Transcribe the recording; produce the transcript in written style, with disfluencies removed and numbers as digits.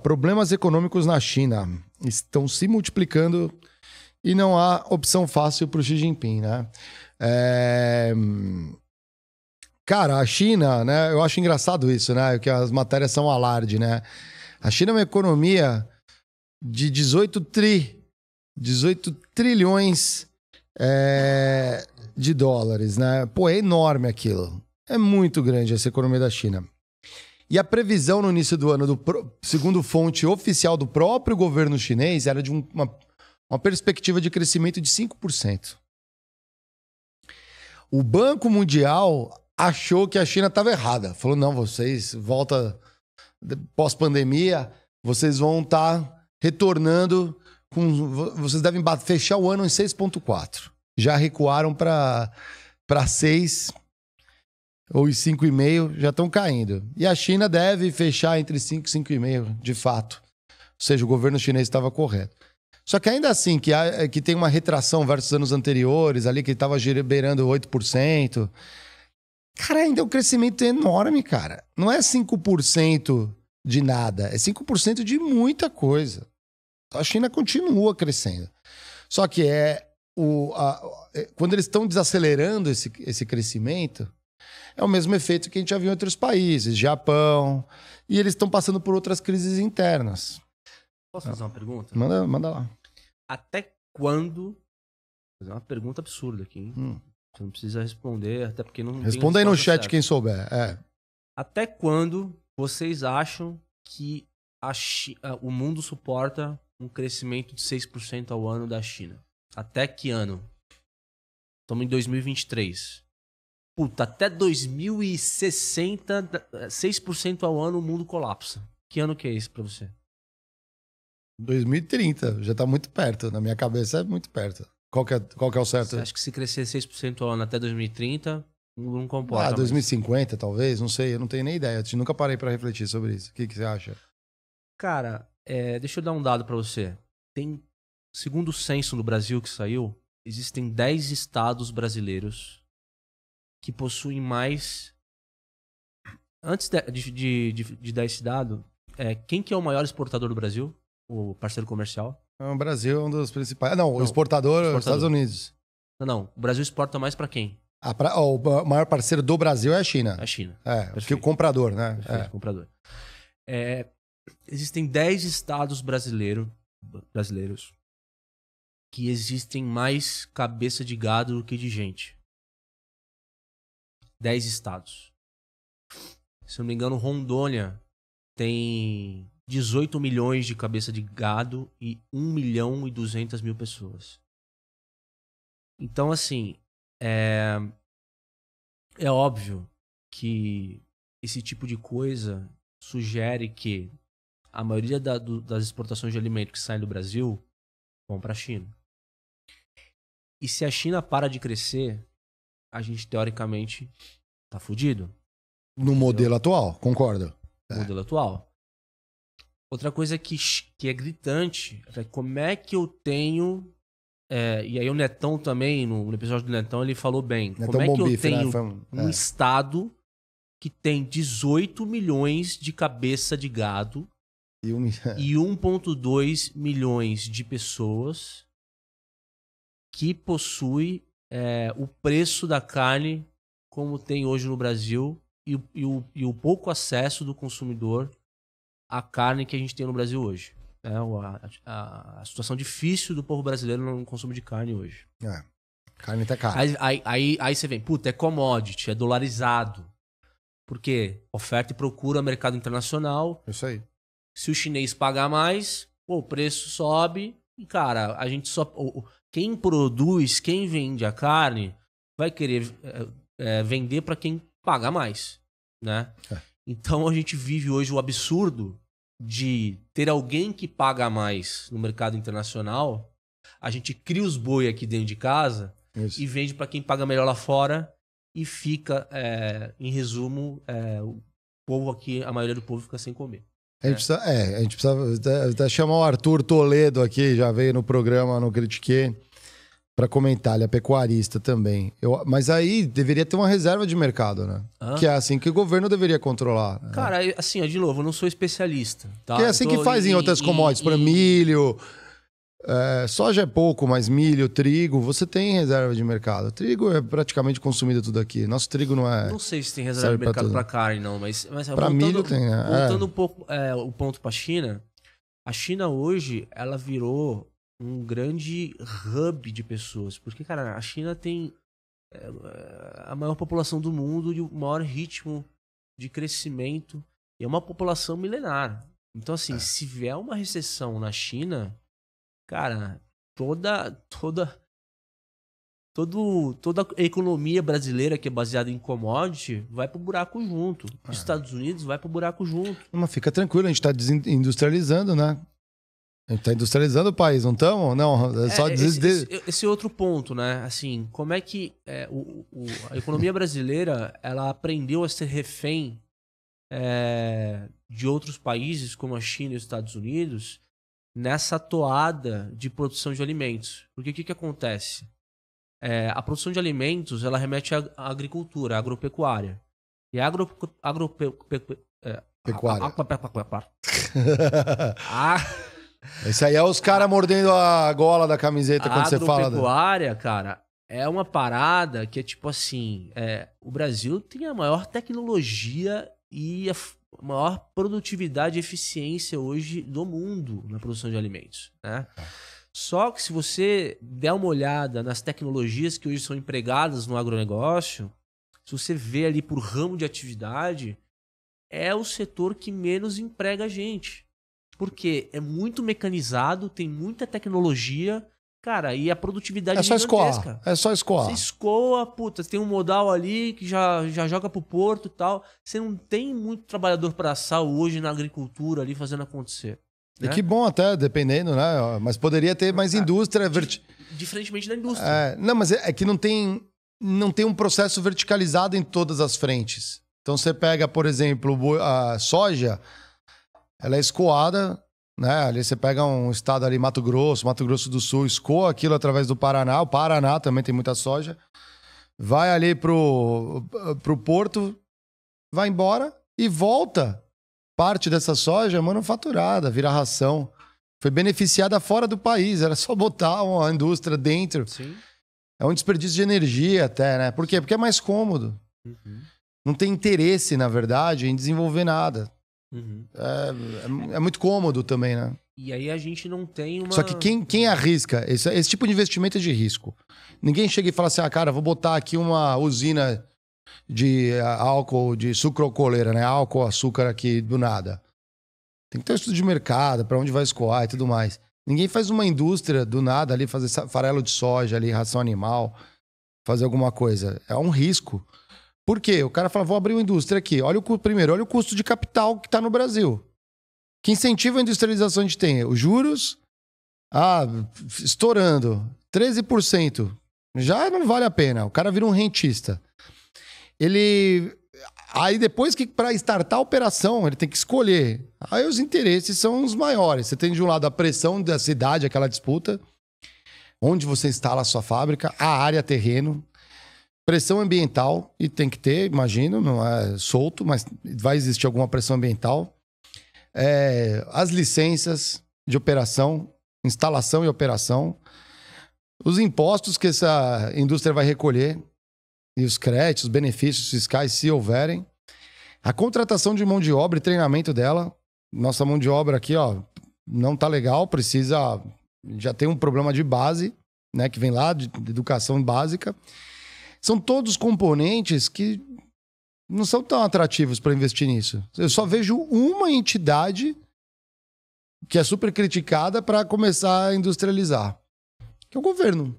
problemas econômicos na China estão se multiplicando e não há opção fácil para o Xi Jinping, né? Cara, a China, né? Eu acho engraçado isso, né? Que as matérias são alarde, né? A China é uma economia de 18 trilhões de dólares, né? Pô, é enorme aquilo. É muito grande essa economia da China. E a previsão no início do ano, segundo fonte oficial do próprio governo chinês, era de uma perspectiva de crescimento de 5%. O Banco Mundial achou que a China estava errada. Falou, não, vocês, volta pós-pandemia, vocês vão estar retornando, vocês devem fechar o ano em 6,4. Já recuaram para 6 ou 5,5, já estão caindo. E a China deve fechar entre 5 e 5,5, de fato. Ou seja, o governo chinês estava correto. Só que ainda assim, que tem uma retração versus anos anteriores, ali que estava beirando 8%. Cara, ainda é um crescimento enorme, cara. Não é 5% de nada, é 5% de muita coisa. A China continua crescendo. Só que quando eles estão desacelerando esse crescimento, é o mesmo efeito que a gente já viu em outros países, Japão, e eles estão passando por outras crises internas. Posso fazer uma pergunta? Manda lá. Até quando... Vou fazer uma pergunta absurda aqui, hein? Você não precisa responder, até porque não... Responda aí no chat certa. Quem souber. Até quando vocês acham que o mundo suporta um crescimento de 6% ao ano da China? Até que ano? Estamos em 2023. Puta, até 2060, 6% ao ano o mundo colapsa. Que ano que é esse pra você? 2030, já tá muito perto. Na minha cabeça é muito perto. Qual que é o certo? Você acha que se crescer 6% ao ano até 2030, não comporta 2050 talvez, não sei, eu não tenho nem ideia. Eu nunca parei pra refletir sobre isso. O que você acha? Cara, deixa eu dar um dado pra você. Segundo o censo do Brasil que saiu, existem 10 estados brasileiros que possuem mais... Antes de dar esse dado, quem que é o maior exportador do Brasil? O parceiro comercial? O Brasil é um dos principais. Não, o exportador é os Estados Unidos. Não. O Brasil exporta mais pra quem? O maior parceiro do Brasil é a China. A China. Porque o comprador, né? Perfeito, comprador. Existem 10 estados brasileiros que existem mais cabeça de gado do que de gente. 10 estados. Se eu não me engano, Rondônia tem 18 milhões de cabeça de gado e 1.200.000 pessoas. Então, assim, é óbvio que esse tipo de coisa sugere que a maioria das exportações de alimento que saem do Brasil vão para a China. E se a China para de crescer, a gente, teoricamente, tá fudido. No modelo atual, concordo. No modelo atual. Outra coisa que é gritante é como é que eu tenho... e aí o Netão também, no episódio do Netão, ele falou bem. Netão como é que eu tenho um estado que tem 18 milhões de cabeça de gado e 1,2 milhões de pessoas que possui o preço da carne como tem hoje no Brasil e o pouco acesso do consumidor à carne que a gente tem no Brasil hoje. A situação difícil do povo brasileiro no consumo de carne hoje. Carne tá cara. Aí você vem, puta, é commodity, é dolarizado. Por quê? Oferta e procura, mercado internacional. Isso aí. Se o chinês pagar mais, o preço sobe. E, cara, a gente só... Quem produz, quem vende a carne, vai querer vender para quem paga mais, né? Então a gente vive hoje o absurdo de ter alguém que paga mais no mercado internacional. A gente cria os boi aqui dentro de casa e vende para quem paga melhor lá fora e fica, em resumo, o povo aqui, a maioria do povo fica sem comer. A gente precisa até chamar o Arthur Toledo aqui, já veio no programa, no Critiquei. para comentar, ele é pecuarista também. Mas aí deveria ter uma reserva de mercado, né? Que é assim que o governo deveria controlar. Né? Cara, assim, ó, de novo, eu não sou especialista. Tá? Que é assim que faz em outras commodities. Por exemplo, milho, soja é pouco, mas milho, trigo, você tem reserva de mercado. Trigo é praticamente consumido tudo aqui. Nosso trigo não é... Não sei se tem reserva de mercado para carne, não, mas para milho tem, né? Voltando um pouco o ponto para a China, hoje, ela virou um grande hub de pessoas. Porque, cara, a China tem a maior população do mundo e o maior ritmo de crescimento. E é uma população milenar. Então, assim, se vier uma recessão na China, cara, toda a economia brasileira que é baseada em commodity vai pro buraco junto. Os Estados Unidos vai pro buraco junto. Mas fica tranquilo, a gente tá desindustrializando, né? A gente tá industrializando o país, não estamos? Não, é só esse outro ponto, né? Assim, como é que a economia brasileira ela aprendeu a ser refém de outros países, como a China e os Estados Unidos, nessa toada de produção de alimentos. Porque o que acontece? A produção de alimentos ela remete à agricultura, à agropecuária. E a Isso aí é os caras mordendo a gola da camiseta quando você fala. A agropecuária, cara, é uma parada que é tipo assim... o Brasil tem a maior tecnologia e a maior produtividade e eficiência hoje do mundo na produção de alimentos, né? Só que se você der uma olhada nas tecnologias que hoje são empregadas no agronegócio, se você vê ali por ramo de atividade, é o setor que menos emprega gente. Porque é muito mecanizado, tem muita tecnologia, cara, e a produtividade é gigantesca. É só escoar. Você escoa, puta, tem um modal ali que já joga pro porto e tal. Você não tem muito trabalhador braçal hoje na agricultura ali fazendo acontecer. E que bom até, dependendo, né? Mas poderia ter mais indústria... Diferentemente da indústria. Não, mas é que não tem um processo verticalizado em todas as frentes. Então você pega, por exemplo, a soja, ela é escoada, né? Ali você pega um estado ali, Mato Grosso do Sul, escoa aquilo através do Paraná. O Paraná também tem muita soja. Vai ali pro porto, vai embora e volta. Parte dessa soja é manufaturada, vira ração. Foi beneficiada fora do país, era só botar uma indústria dentro. Sim. É um desperdício de energia até, né? Por quê? Porque é mais cômodo. Uhum. Não tem interesse, na verdade, em desenvolver nada. Uhum. É muito cômodo também, né? E aí a gente não tem uma... Só que quem arrisca, esse tipo de investimento é de risco. Ninguém chega e fala assim, cara, vou botar aqui uma usina de álcool, de sucrocoleira, né? Álcool, açúcar aqui do nada. Tem que ter um estudo de mercado, para onde vai escoar e tudo mais. Ninguém faz uma indústria do nada ali, fazer farelo de soja ali, ração animal, fazer alguma coisa. É um risco. Por quê? O cara fala, vou abrir uma indústria aqui. Primeiro, olha o custo de capital que está no Brasil. Que incentivo a industrialização a gente tem? Os juros, estourando, 13%. Já não vale a pena. O cara vira um rentista. Aí depois que para startar a operação, ele tem que escolher. Aí os interesses são os maiores. Você tem de um lado a pressão da cidade, aquela disputa, onde você instala a sua fábrica, a área, terreno, pressão ambiental, e tem que ter, imagino, não é solto, mas vai existir alguma pressão ambiental. As licenças de operação, instalação e operação, os impostos que essa indústria vai recolher, e os créditos, os benefícios fiscais, se houverem. A contratação de mão de obra e treinamento dela. Nossa mão de obra aqui, não tá legal, já tem um problema de base, né, que vem lá, de educação básica. São todos componentes que não são tão atrativos para investir nisso. Eu só vejo uma entidade que é super criticada para começar a industrializar, que é o governo.